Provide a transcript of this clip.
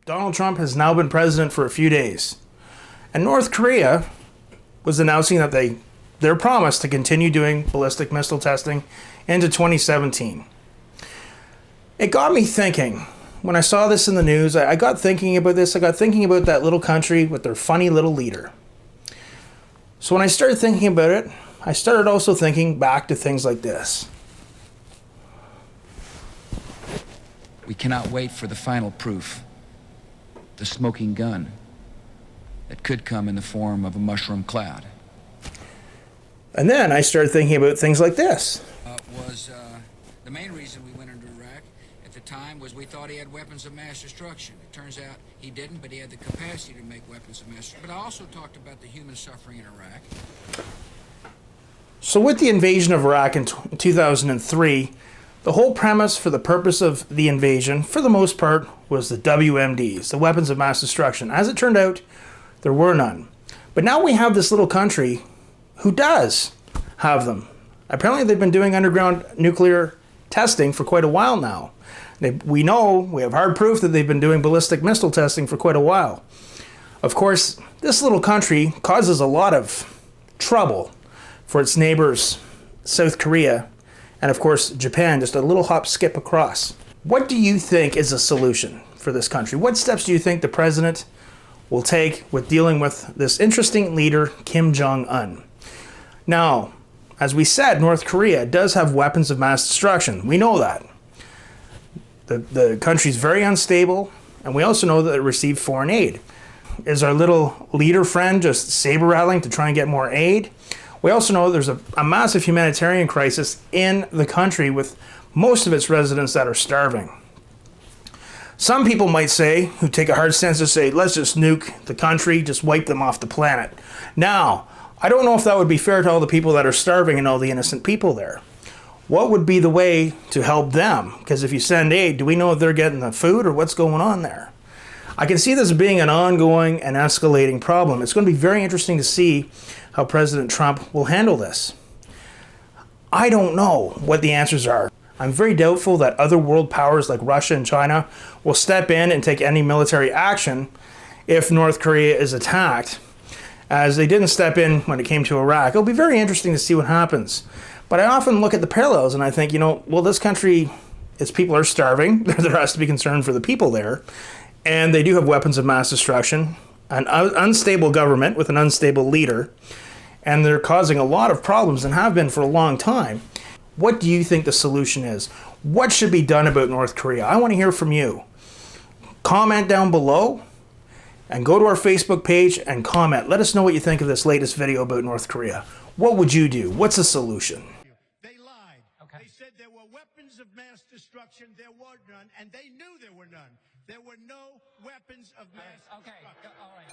Donald Trump has now been president for a few days. And North Korea was announcing that their promise to continue doing ballistic missile testing into 2017. It got me thinking. When I saw this in the news, I got thinking about this. I got thinking about that little country with their funny little leader. So when I started thinking about it, I started also thinking back to things like this. We cannot wait for the final proof, the smoking gun that could come in the form of a mushroom cloud. And then I started thinking about things like this. The main reason we went into Iraq at the time was we thought he had weapons of mass destruction. It turns out he didn't, but he had the capacity to make weapons of mass destruction. But I also talked about the human suffering in Iraq. So with the invasion of Iraq in 2003, the whole premise for the purpose of the invasion, for the most part, was the WMDs, the weapons of mass destruction. As it turned out, there were none. But now we have this little country who does have them. Apparently they've been doing underground nuclear testing for quite a while now. We have hard proof that they've been doing ballistic missile testing for quite a while. Of course, this little country causes a lot of trouble for its neighbors, South Korea, and of course, Japan, just a little hop skip across. What do you think is a solution for this country? What steps do you think the president will take with dealing with this interesting leader, Kim Jong-Un? Now, as we said, North Korea does have weapons of mass destruction. We know that. The country's very unstable, and we also know that it received foreign aid. Is our little leader friend just saber-rattling to try and get more aid? We also know there's a massive humanitarian crisis in the country with most of its residents that are starving. Some people might say, who take a hard stance to say, let's just nuke the country, just wipe them off the planet. Now, I don't know if that would be fair to all the people that are starving and all the innocent people there. What would be the way to help them? Because if you send aid, do we know if they're getting the food or what's going on there? I can see this being an ongoing and escalating problem. It's going to be very interesting to see how President Trump will handle this. I don't know what the answers are. I'm very doubtful that other world powers like Russia and China will step in and take any military action if North Korea is attacked, as they didn't step in when it came to Iraq. It'll be very interesting to see what happens. But I often look at the parallels and I think, well, this country, its people are starving. There has to be concern for the people there. And they do have weapons of mass destruction, an unstable government with an unstable leader, and they're causing a lot of problems and have been for a long time. What do you think the solution is? What should be done about North Korea? I want to hear from you. Comment down below and go to our Facebook page and comment. Let us know what you think of this latest video about North Korea. What would you do? What's the solution? They lied. Okay. They said there were weapons of mass destruction. There were none, and they knew there were none. There were no weapons of mass destruction. Okay, all right.